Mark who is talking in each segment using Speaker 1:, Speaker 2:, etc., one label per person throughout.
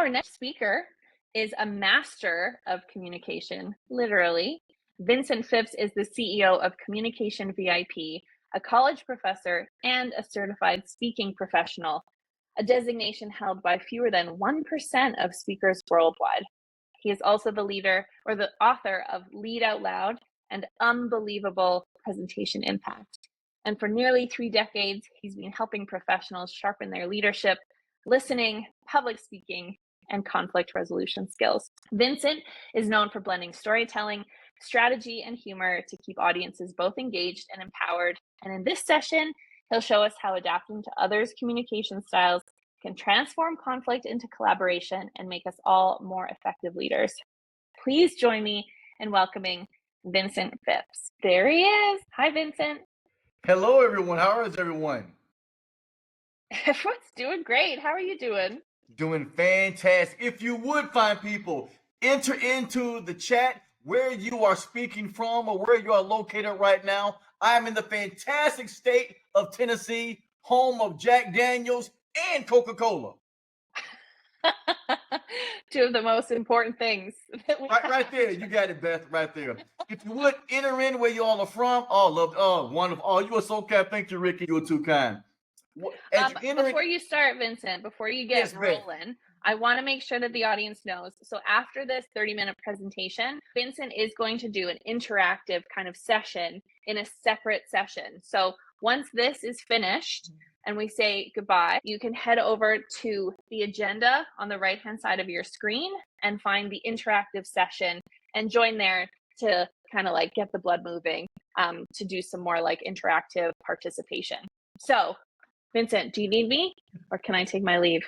Speaker 1: Our next speaker is a master of communication, literally. Vincent Phipps is the CEO of Communication VIP, a college professor, and a certified speaking professional, a designation held by fewer than 1% of speakers worldwide. He is also the leader or the author of Lead Out Loud and Unbelievable Presentation Impact. And for nearly 3 decades, he's been helping professionals sharpen their leadership, listening, public speaking, and conflict resolution skills. Vincent is known for blending storytelling, strategy, and humor to keep audiences both engaged and empowered. And in this session, he'll show us how adapting to others' communication styles can transform conflict into collaboration and make us all more effective leaders. Please join me in welcoming Vincent Phipps. There he is. Hi, Vincent.
Speaker 2: Hello, everyone. How is everyone?
Speaker 1: Everyone's doing great. How are you doing?
Speaker 2: Doing fantastic. If you would find people, enter into the chat where you are speaking from or where you are located right now. I am in the fantastic state of Tennessee, home of Jack Daniels and Coca-Cola.
Speaker 1: Two of the most important things.
Speaker 2: Right there. You got it, Beth, right there. If you would enter in where you all are from. Wonderful. Oh, you are so kind. Thank you, Ricky. You were too kind.
Speaker 1: Before you start, Vincent, before you get rolling, I want to make sure that the audience knows. So after this 30-minute presentation, Vincent is going to do an interactive kind of session in a separate session. So once this is finished and we say goodbye, you can head over to the agenda on the right-hand side of your screen and find the interactive session and join there to kind of like get the blood moving, to do some more like interactive participation. So Vincent, do you need me or can I take my leave?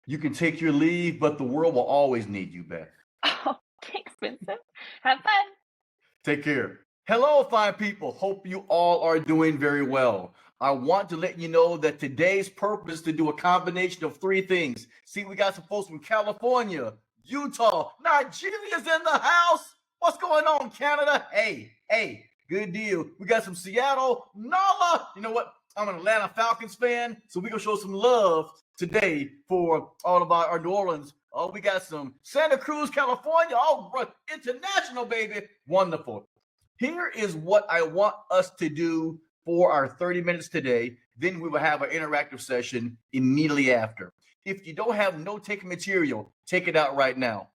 Speaker 2: You can take your leave, but the world will always need you, Beth.
Speaker 1: Oh, thanks, Vincent. Have fun.
Speaker 2: Take care. Hello, fine people. Hope you all are doing very well. I want to let you know that today's purpose is to do a combination of 3 things. See, we got some folks from California, Utah, Nigeria's in the house. What's going on, Canada? Hey, good deal. We got some Seattle, NOLA. You know what? I'm an Atlanta Falcons fan, so we're going to show some love today for all of our New Orleans. Oh, we got some Santa Cruz, California. Oh, international, baby. Wonderful. Here is what I want us to do for our 30 minutes today. Then we will have an interactive session immediately after. If you don't have note-taking material, take it out right now.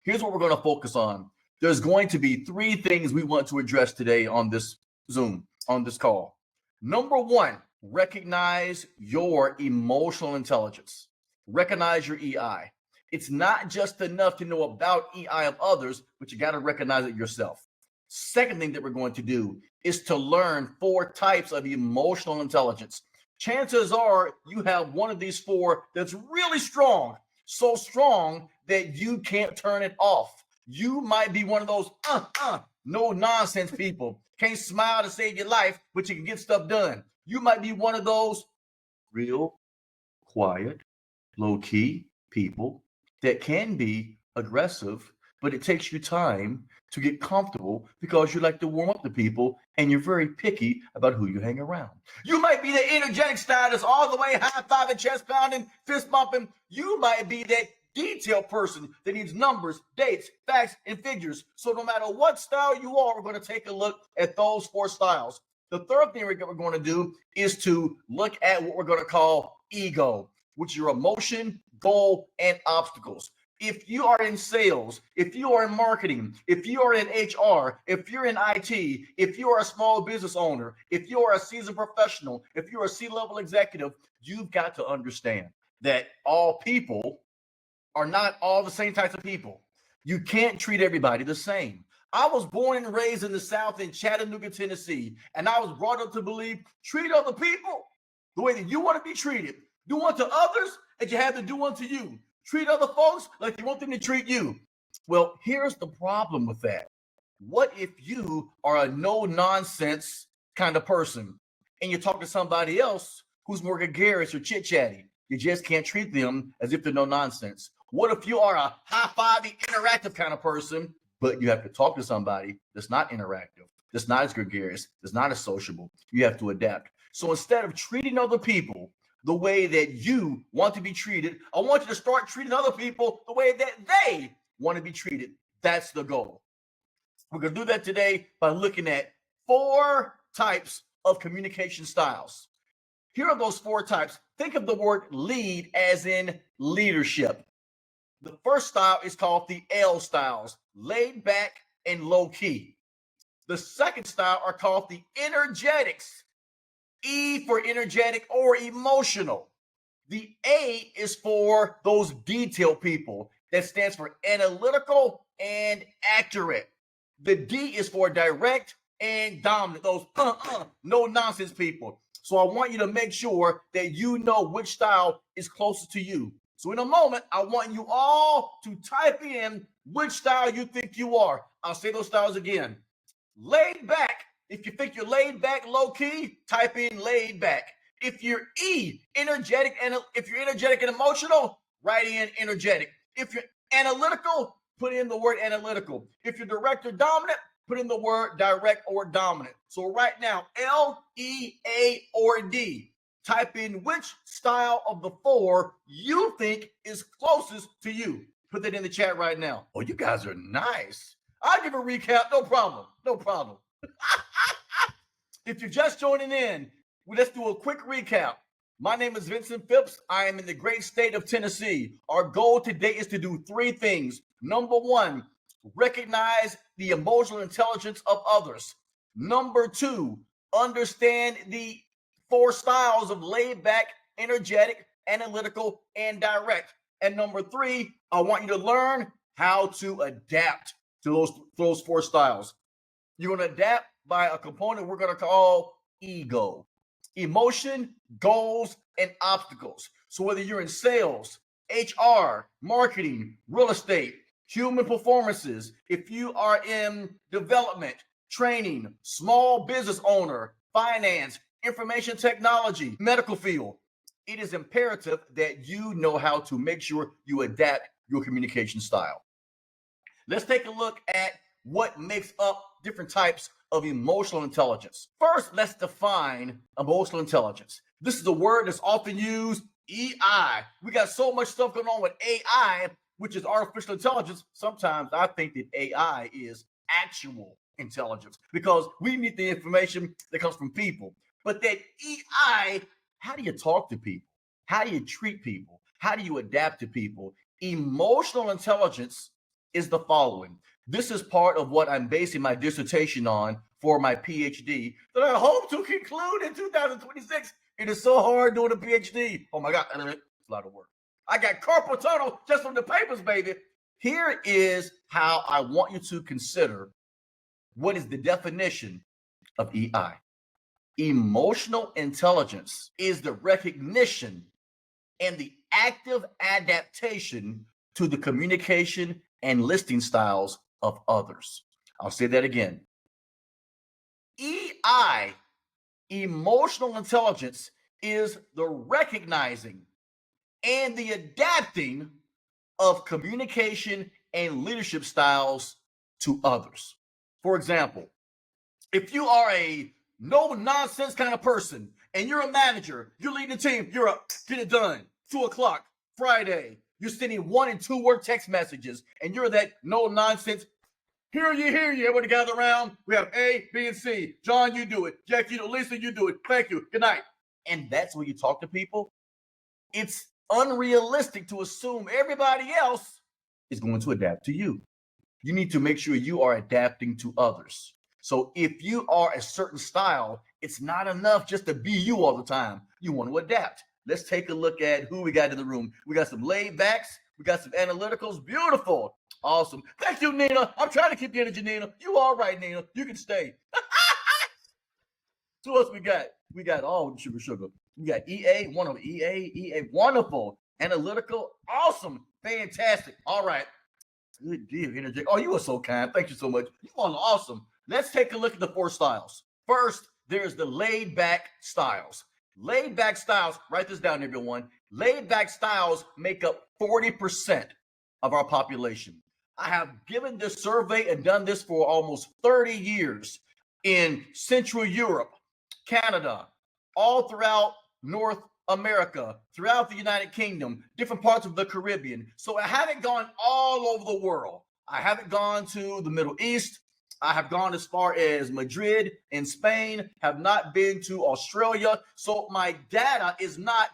Speaker 2: Here's what we're going to focus on. There's going to be 3 things we want to address today on this Zoom, on this call. Number 1, recognize your emotional intelligence. Recognize your EI. It's not just enough to know about EI of others, but you got to recognize it yourself. Second thing that we're going to do is to learn 4 types of emotional intelligence. Chances are you have one of these 4 that's really strong, so strong that you can't turn it off. You might be one of those no nonsense people. Can't smile to save your life, but you can get stuff done. You might be one of those real, quiet, low-key people that can be aggressive, but it takes you time to get comfortable because you like to warm up to people and you're very picky about who you hang around. You might be the energetic style that's all the way high-fiving, chest pounding, fist bumping. You might be that detailed person that needs numbers, dates, facts, and figures. So no matter what style you are, we're going to take a look at those 4 styles. The third thing we're going to do is to look at what we're going to call ego, which is your emotion, goal, and obstacles. If you are in sales, if you are in marketing, if you are in HR, if you're in IT, if you are a small business owner, if you are a seasoned professional, if you're a C-level executive, you've got to understand that all people are not all the same types of people. You can't treat everybody the same. I was born and raised in the South in Chattanooga, Tennessee, and I was brought up to believe treat other people the way that you want to be treated. Do unto others as you have to do unto you. Treat other folks like you want them to treat you. Well, here's the problem with that. What if you are a no-nonsense kind of person and you talk to somebody else who's more gregarious or chit-chatty? You just can't treat them as if they're no nonsense. What if you are a high-fiving, interactive kind of person, but you have to talk to somebody that's not interactive, that's not as gregarious, that's not as sociable? You have to adapt. So instead of treating other people the way that you want to be treated. I want you to start treating other people the way that they want to be treated. That's the goal. We're going to do that today by looking at 4 types of communication styles. Here are those 4 types. Think of the word lead as in leadership. The first style is called the L styles, laid back and low key. The second style are called the energetics, E for energetic or emotional. The A is for those detailed people. That stands for analytical and accurate. The D is for direct and dominant, those no nonsense people. So I want you to make sure that you know which style is closest to you. So in a moment, I want you all to type in which style you think you are. I'll say those styles again. Laid back. If you think you're laid back, low key, type in laid back. If you're energetic and emotional, write in energetic. If you're analytical, put in the word analytical. If you're direct or dominant, put in the word direct or dominant. So right now, L, E, A, or D. Type in which style of the 4 you think is closest to you. Put that in the chat right now. Oh, you guys are nice. I'll give a recap. No problem. No problem. If you're just joining in, let's do a quick recap. My name is Vincent Phipps. I am in the great state of Tennessee. Our goal today is to do 3 things. Number 1, recognize the emotional intelligence of others. Number 2, understand the 4 styles of laid back, energetic, analytical, and direct. And number 3, I want you to learn how to adapt to those 4 styles. You're going to adapt by a component we're going to call ego, emotion, goals, and obstacles. So whether you're in sales, HR, marketing, real estate, human performances, if you are in development, training, small business owner, finance, information technology, medical field, it is imperative that you know how to make sure you adapt your communication style. Let's take a look at what makes up different types of emotional intelligence. First, let's define emotional intelligence. This is a word that's often used, EI. We got so much stuff going on with AI, which is artificial intelligence. Sometimes I think that AI is actual intelligence because we need the information that comes from people. But that EI, how do you talk to people? How do you treat people? How do you adapt to people? Emotional intelligence is the following. This is part of what I'm basing my dissertation on for my PhD that I hope to conclude in 2026. It is so hard doing a PhD. Oh my God, it's a lot of work. I got carpal tunnel just from the papers, baby. Here is how I want you to consider what is the definition of EI. Emotional intelligence is the recognition and the active adaptation to the communication and listening styles of others. I'll say that again. EI, emotional intelligence, is the recognizing and the adapting of communication and leadership styles to others. For example, if you are a no-nonsense kind of person and you're a manager, you're leading a team, you're up, get it done, 2:00, Friday, you're sending 1 and 2 word text messages, and you're that no-nonsense, hear you, everybody gather around, we have A, B, and C. John, you do it. Jack, you do it. Lisa, you do it. Thank you. Good night. And that's when you talk to people. It's unrealistic to assume everybody else is going to adapt to you. You need to make sure you are adapting to others. So if you are a certain style, it's not enough just to be you all the time. You want to adapt. Let's take a look at who we got in the room. We got some laid backs. We got some analyticals. Beautiful. Awesome. Thank you, Nina. I'm trying to keep the energy, Nina. You all right, Nina. You can stay. Who else we got? We got sugar. We got EA, one of EA, wonderful. Analytical, awesome. Fantastic. All right. Good deal, energy. Oh, you are so kind. Thank you so much. You all are awesome. Let's take a look at the 4 styles. First, there's the laid back styles. Laid back styles, write this down, everyone. Laid back styles make up 40% of our population. I have given this survey and done this for almost 30 years in Central Europe, Canada, all throughout North America, throughout the United Kingdom, different parts of the Caribbean. So I haven't gone all over the world. I haven't gone to the Middle East. I have gone as far as Madrid in Spain, have not been to Australia. So my data is not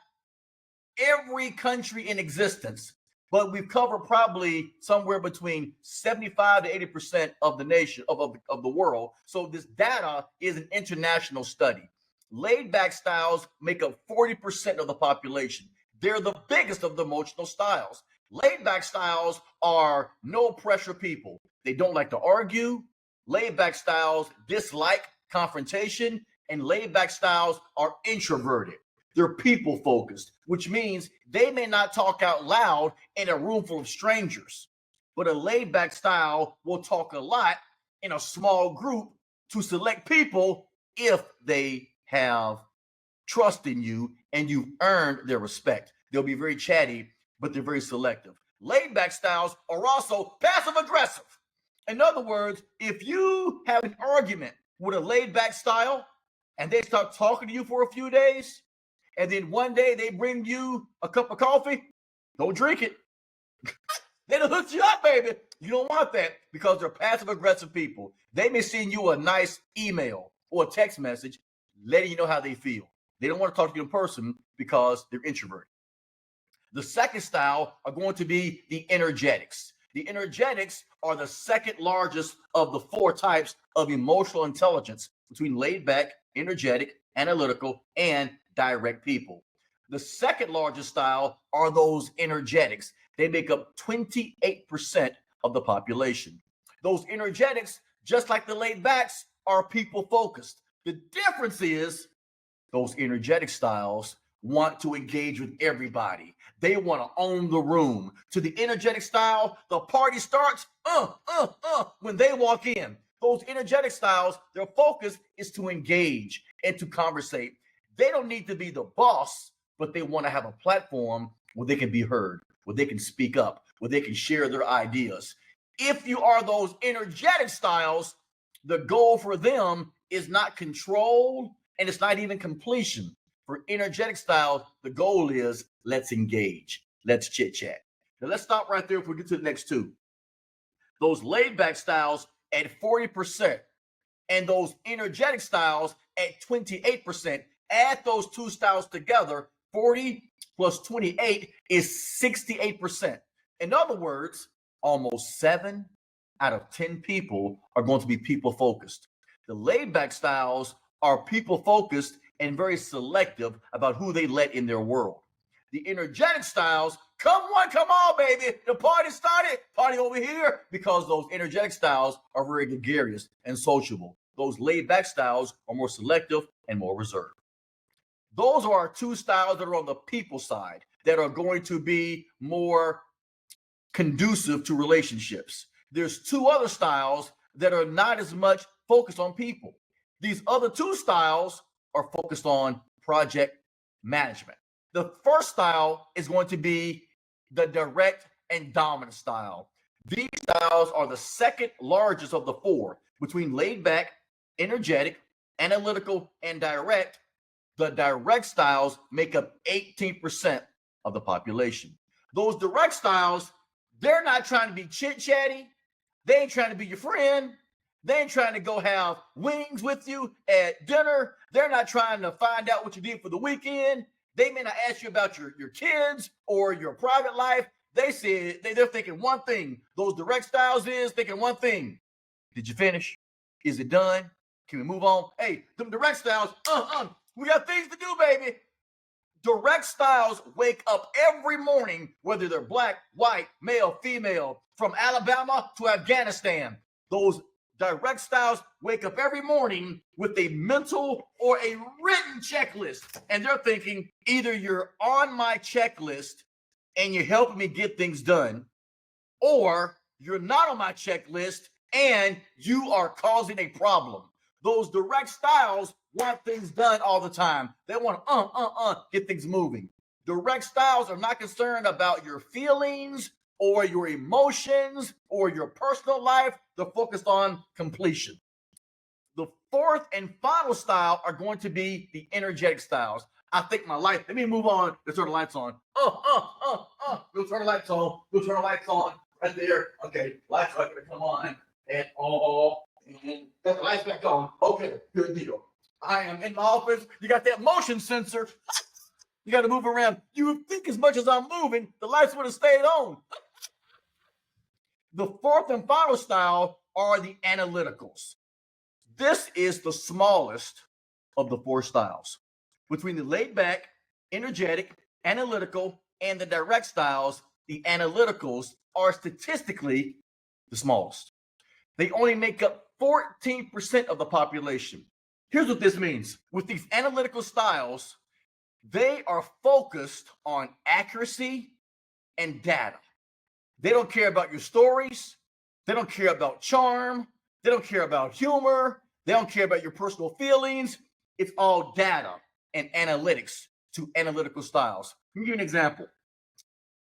Speaker 2: every country in existence, but we've covered probably somewhere between 75 to 80% of the nation of the world. So this data is an international study. Laid back styles make up 40% of the population. They're the biggest of the emotional styles. Laid back styles are no pressure people. They don't like to argue. Laid back styles dislike confrontation, and laid back styles are introverted. They're people focused, which means they may not talk out loud in a room full of strangers, but a laid back style will talk a lot in a small group to select people if they have trust in you and you've earned their respect. They'll be very chatty, but they're very selective. Laid back styles are also passive aggressive. In other words, if you have an argument with a laid back style and they start talking to you for a few days, and then one day they bring you a cup of coffee, don't drink it. They'll hook you up, baby. You don't want that because they're passive aggressive people. They may send you a nice email or a text message letting you know how they feel. They don't want to talk to you in person because they're introverted. The second style are going to be the energetics. The energetics are the second largest of the four types of emotional intelligence between laid back, energetic, analytical, and direct people. The second largest style are those energetics. They make up 28% of the population. Those energetics, just like the laid backs, are people focused. The difference is those energetic styles want to engage with everybody. They want to own the room. To the energetic style, the party starts when they walk in. Those energetic styles, their focus is to engage and to conversate. They don't need to be the boss, but they want to have a platform where they can be heard, where they can speak up, where they can share their ideas. If you are those energetic styles, the goal for them is not control and it's not even completion. For energetic styles, the goal is let's engage, let's chit chat. Now let's stop right there if we get to the next two. Those laid back styles at 40% and those energetic styles at 28%. Add those two styles together, 40 plus 28 is 68%. In other words, almost 7 out of 10 people are going to be people focused. The laid back styles are people focused and very selective about who they let in their world. The energetic styles, come on, come on, baby. The party started, party over here, because those energetic styles are very gregarious and sociable. Those laid back styles are more selective and more reserved. Those are our two styles that are on the people side that are going to be more conducive to relationships. There's two other styles that are not as much focused on people. These other two styles are focused on project management. The first style is going to be the direct and dominant style. These styles are the second largest of the four between laid back, energetic, analytical, and direct. The direct styles make up 18% of the population. Those direct styles, they're not trying to be chit-chatty. They ain't trying to be your friend. They ain't trying to go have wings with you at dinner. They're not trying to find out what you did for the weekend. They may not ask you about your kids or your private life. They said they're thinking one thing. Those direct styles is thinking one thing. Did you finish? Is it done? Can we move on? Hey, them direct styles, we got things to do, baby. Direct styles wake up every morning, whether they're black, white, male, female, from Alabama to Afghanistan. Those direct styles wake up every morning with a mental or a written checklist. And they're thinking either you're on my checklist and you're helping me get things done, or you're not on my checklist and you are causing a problem. Those direct styles want things done all the time. They want to get things moving. Direct styles are not concerned about your feelings or your emotions or your personal life. They're focused on completion. The fourth and final style are going to be the energetic styles. I think my life, let me move on. Let's turn the lights on. We'll turn the lights on. We'll turn the lights on right there. Okay, lights are gonna come on. And and got the lights back on. Okay, good deal. I am in my office. You got that motion sensor. You got to move around. You would think as much as I'm moving, the lights would have stayed on. The fourth and final style are the analyticals. This is the smallest of the four styles. Between the laid back, energetic, analytical, and the direct styles, the analyticals are statistically the smallest. They only make up 14% of the population. Here's what this means. With these analytical styles, they are focused on accuracy and data. They don't care about your stories. They don't care about charm. They don't care about humor. They don't care about your personal feelings. It's all data and analytics to analytical styles. Let me give you an example.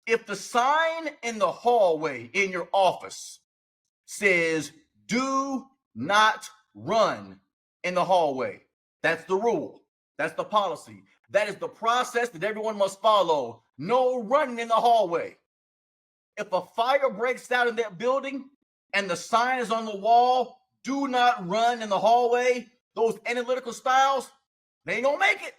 Speaker 2: If the sign in the hallway in your office says, do not run in the hallway, that's the rule. That's the policy. That is the process that everyone must follow. No running in the hallway. If a fire breaks out in that building and the sign is on the wall, do not run in the hallway, those analytical styles, they ain't gonna make it.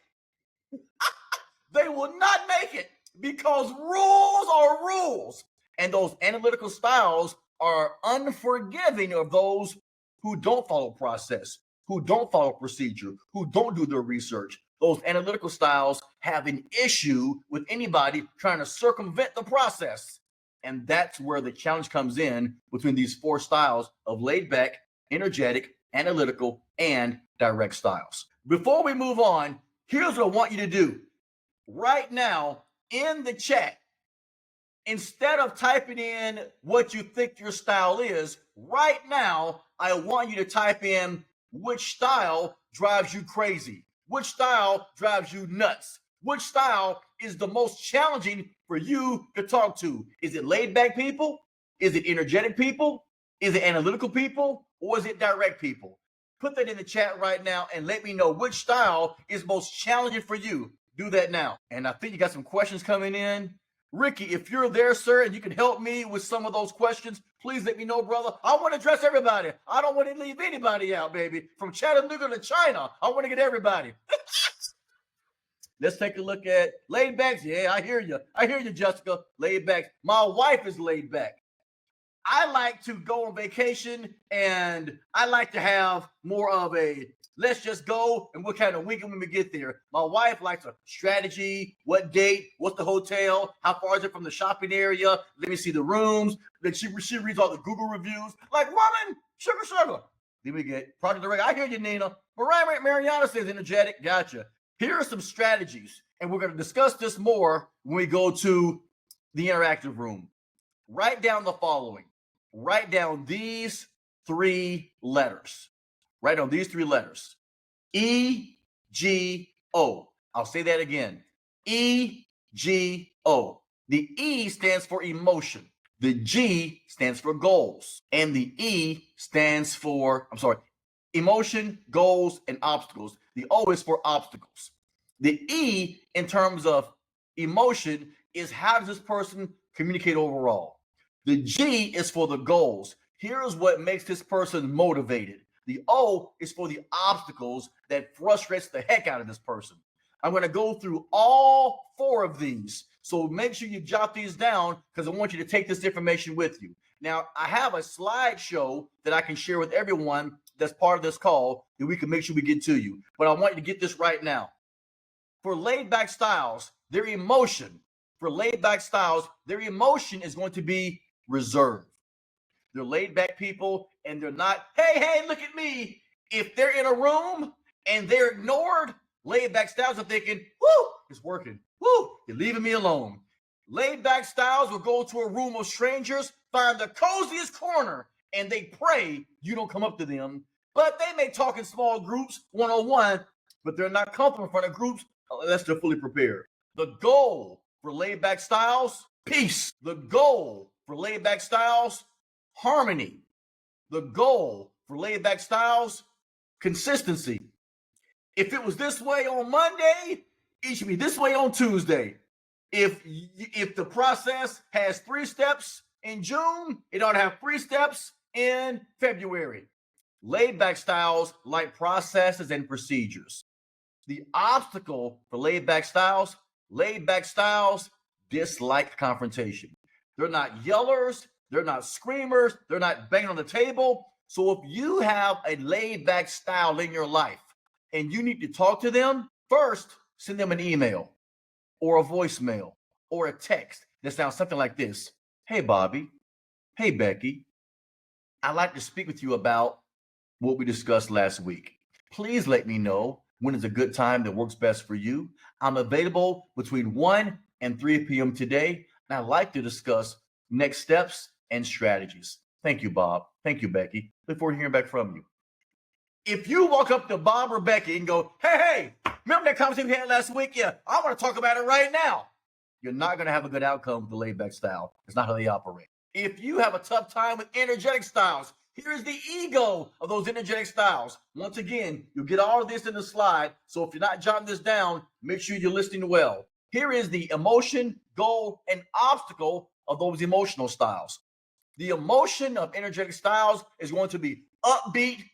Speaker 2: They will not make it because rules are rules. And those analytical styles are unforgiving of those who don't follow process, who don't follow procedure, who don't do their research. Those analytical styles have an issue with anybody trying to circumvent the process. And that's where the challenge comes in between these four styles of laid back, energetic, analytical, and direct styles. Before we move on, here's what I want you to do. Right now in the chat, instead of typing in what you think your style is, right now, I want you to type in which style drives you crazy, which style drives you nuts, which style is the most challenging for you to talk to. Is it laid back people? Is it energetic people? Is it analytical people? Or is it direct people? Put that in the chat right now and let me know which style is most challenging for you. Do that now. And I think you got some questions coming in. Ricky, if you're there, sir, and you can help me with some of those questions, please let me know, brother. I want to address everybody. I don't want to leave anybody out, baby. From Chattanooga to China, I want to get everybody. Let's take a look at laid backs. Yeah, I hear you. I hear you, Jessica. Laid backs. My wife is laid back. I like to go on vacation and I like to have more of a let's just go and we'll kind of wing it when we get there. My wife likes a strategy, what date, what's the hotel, how far is it from the shopping area, let me see the rooms. Then she reads all the Google reviews. Like, woman, sugar. Then we get Project Direct. I hear you, Nina. Mariana says energetic. Gotcha. Here are some strategies, and we're going to discuss this more when we go to the interactive room. Write down the following. Write down these three letters. Write down these three letters. E-G-O. I'll say that again. E-G-O. The E stands for emotion. The G stands for goals. And the E stands for, emotion, goals, and obstacles. The O is for obstacles. The E, in terms of emotion, is how does this person communicate overall? The G is for the goals. Here's what makes this person motivated. The O is for the obstacles that frustrates the heck out of this person. I'm going to go through all four of these. So make sure you jot these down because I want you to take this information with you. Now, I have a slideshow that I can share with everyone that's part of this call that we can make sure we get to you. But I want you to get this right now. For laid back styles, their emotion is going to be reserved. They're laid back people and they're not, hey, look at me. If they're in a room and they're ignored, laid back styles are thinking, whoo, it's working. Whoo, you're leaving me alone. Laid back styles will go to a room of strangers, find the coziest corner, and they pray you don't come up to them. But they may talk in small groups, one-on-one, but they're not comfortable in front of groups unless they're fully prepared. The goal for laid back styles, peace. The goal for laid back styles, harmony. The goal for laid back styles, consistency. If it was this way on Monday, it should be this way on Tuesday. If the process has 3 steps in June, it ought to have 3 steps in February. Laid back styles like processes and procedures. The obstacle for laid back styles dislike confrontation. They're not yellers, they're not screamers, they're not banging on the table. So if you have a laid back style in your life and you need to talk to them, first send them an email or a voicemail or a text that sounds something like this. Hey, Bobby. Hey, Becky. I'd like to speak with you about what we discussed last week. Please let me know when is a good time that works best for you. I'm available between 1 and 3 p.m. today, and I'd like to discuss next steps and strategies. Thank you, Bob. Thank you, Becky. Look forward to hearing back from you. If you walk up to Bob or Becky and go, hey, remember that conversation we had last week? Yeah, I want to talk about it right now. You're not going to have a good outcome with the laid back style. It's not how they operate. If you have a tough time with energetic styles, here's the ego of those energetic styles. Once again, you'll get all of this in the slide. So if you're not jotting this down, make sure you're listening well. Here is the emotion, goal, and obstacle of those emotional styles. The emotion of energetic styles is going to be upbeat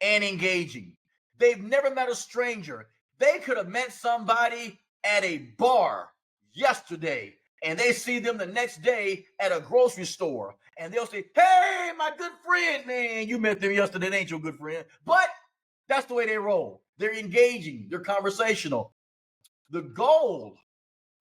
Speaker 2: and engaging. They've never met a stranger. They could have met somebody at a bar yesterday, and they see them the next day at a grocery store, and they'll say, hey, my good friend, man, you met them yesterday, they ain't your good friend. But that's the way they roll. They're engaging, they're conversational. The goal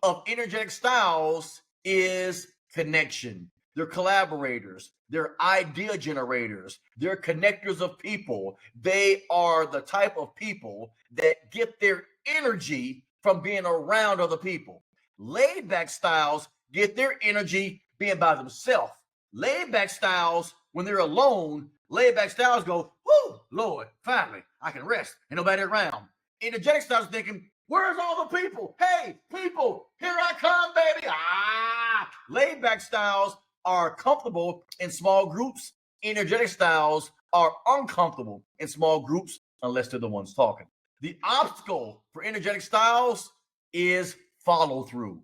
Speaker 2: of energetic styles is connection. They're collaborators, they're idea generators, they're connectors of people. They are the type of people that get their energy from being around other people. Laid back styles get their energy being by themselves. Laid back styles, when they're alone, laid back styles go, whoo, Lord, finally, I can rest. Ain't nobody around. Energetic styles thinking, where's all the people? Hey, people, here I come, baby. Laid back styles are comfortable in small groups. Energetic styles are uncomfortable in small groups unless they're the ones talking. The obstacle for energetic styles is follow through.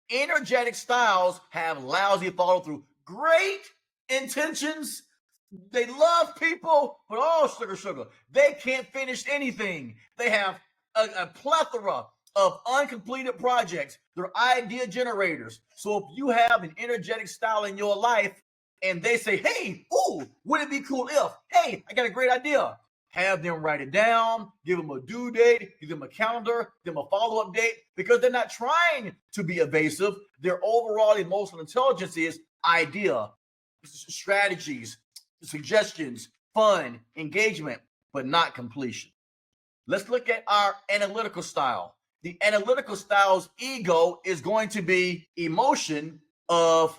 Speaker 2: Energetic styles have lousy follow through. Great intentions. They love people, but sugar. They can't finish anything. They have a plethora of uncompleted projects. They're idea generators. So if you have an energetic style in your life and they say, hey, ooh, wouldn't it be cool if, hey, I got a great idea. Have them write it down, give them a due date, give them a calendar, give them a follow-up date, because they're not trying to be evasive. Their overall emotional intelligence is idea, strategies, suggestions, fun, engagement, but not completion. Let's look at our analytical style. The analytical style's ego is going to be emotion of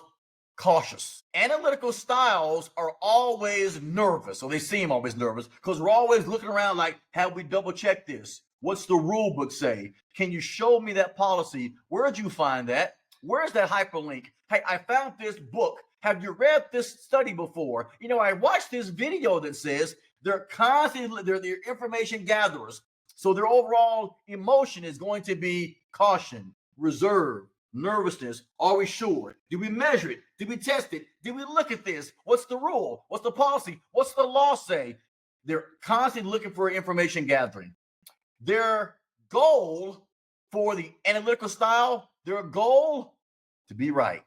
Speaker 2: cautious. Analytical styles are always nervous, or they seem always nervous, because we're always looking around like, have we double checked this? What's the rule book say? Can you show me that policy? Where'd you find that? Where's that hyperlink? Hey, I found this book. Have you read this study before? You know, I watched this video that says they're constantly, they're information gatherers. So their overall emotion is going to be caution, reserve, nervousness. Are we sure? Did we measure it? Did we test it? Did we look at this? What's the rule? What's the policy? What's the law say? They're constantly looking for information gathering. Their goal for the analytical style, their goal to be right.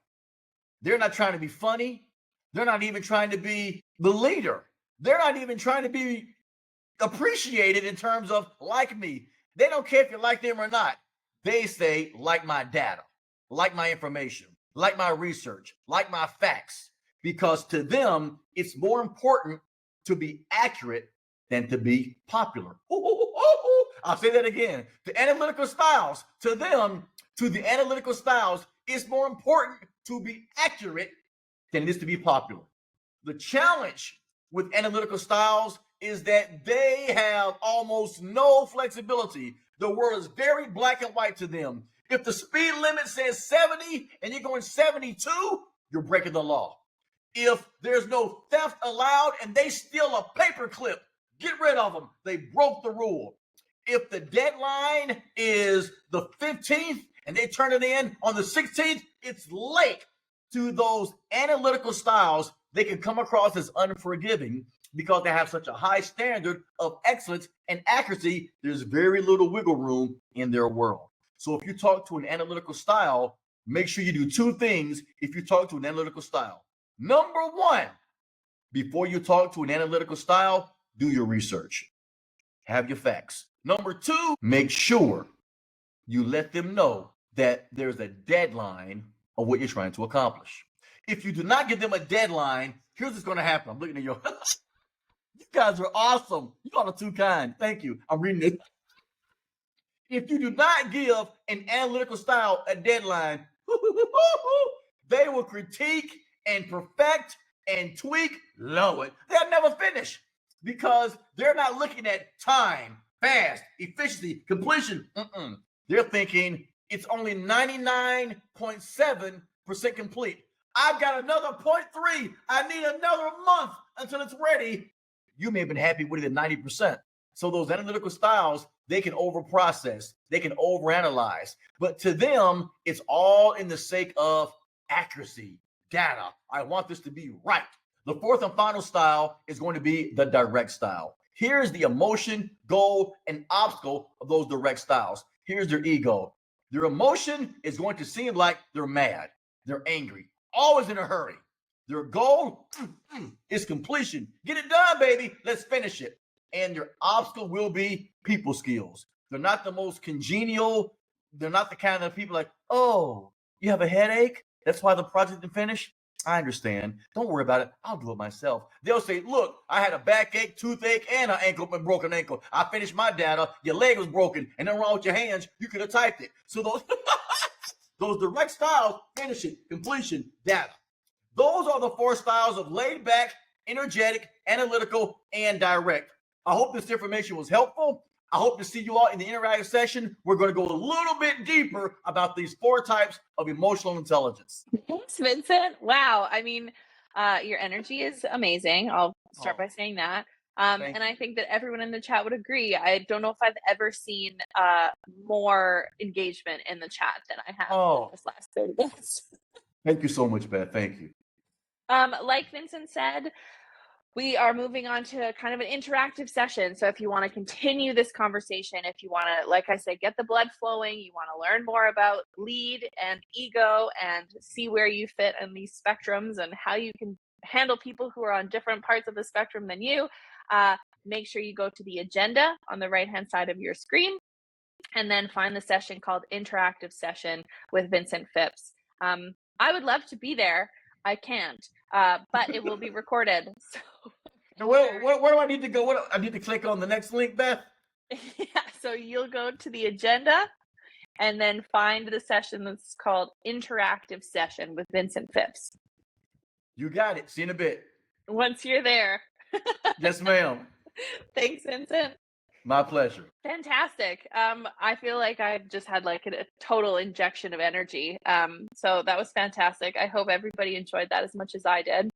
Speaker 2: They're not trying to be funny. They're not even trying to be the leader. They're not even trying to be appreciated in terms of like me. They don't care if you like them or not. They say, like my data, like my information, like my research, like my facts, because to them, it's more important to be accurate than to be popular. I'll say that again. The analytical styles, to them, to the analytical styles, it's more important to be accurate than it is to be popular. The challenge with analytical styles is that they have almost no flexibility. The world is very black and white to them. If the speed limit says 70 and you're going 72, you're breaking the law. If there's no theft allowed and they steal a paper clip, get rid of them. They broke the rule. If the deadline is the 15th and they turn it in on the 16th, it's late. To those analytical styles, they can come across as unforgiving because they have such a high standard of excellence and accuracy. There's very little wiggle room in their world. So if you talk to an analytical style, make sure you do two things if you talk to an analytical style. Number one, before you talk to an analytical style, do your research. Have your facts. Number two, make sure you let them know that there's a deadline of what you're trying to accomplish. If you do not give them a deadline, here's what's going to happen. I'm looking at you. You guys are awesome. You all are too kind. Thank you. I'm reading it. If you do not give an analytical style a deadline, they will critique and perfect and tweak. Lord, they'll never finish because they're not looking at time, fast, efficiency, completion. They're thinking it's only 99.7% complete. I've got another 0.3. I need another month until it's ready. You may have been happy with it at 90%. So those analytical styles, they can overprocess, they can overanalyze. But to them, it's all in the sake of accuracy, data. I want this to be right. The fourth and final style is going to be the direct style. Here's the emotion, goal, and obstacle of those direct styles. Here's their ego. Their emotion is going to seem like they're mad, they're angry, always in a hurry. Their goal is completion. Get it done, baby. Let's finish it. And their obstacle will be people skills. They're not the most congenial. They're not the kind of people like, oh, you have a headache? That's why the project didn't finish? I understand. Don't worry about it. I'll do it myself. They'll say, look, I had a backache, toothache, and an broken ankle. I finished my data. Your leg was broken. And then wrong with your hands. You could have typed it. So those direct styles, finish it, completion, data. Those are the four styles of laid back, energetic, analytical, and direct. I hope this information was helpful. I hope to see you all in the interactive session. We're going to go a little bit deeper about these four types of emotional intelligence.
Speaker 1: Thanks, Vincent. Wow. I mean, your energy is amazing. I'll start by saying that. And I think that everyone in the chat would agree. I don't know if I've ever seen more engagement in the chat than I have in this last 30 minutes.
Speaker 2: Thank you so much, Beth. Thank you.
Speaker 1: Like Vincent said, we are moving on to kind of an interactive session. So if you want to continue this conversation, if you want to, like I said, get the blood flowing, you want to learn more about lead and ego and see where you fit in these spectrums and how you can handle people who are on different parts of the spectrum than you, make sure you go to the agenda on the right-hand side of your screen and then find the session called Interactive Session with Vincent Phipps. I would love to be there. I can't, but it will be recorded. So
Speaker 2: where do I need to go? I need to click on the next link, Beth?
Speaker 1: Yeah, so you'll go to the agenda and then find the session that's called Interactive Session with Vincent Phipps.
Speaker 2: You got it. See you in a bit.
Speaker 1: Once you're there.
Speaker 2: Yes, ma'am.
Speaker 1: Thanks, Vincent.
Speaker 2: My pleasure.
Speaker 1: Fantastic. I feel like I've just had like a total injection of energy. So that was fantastic. I hope everybody enjoyed that as much as I did.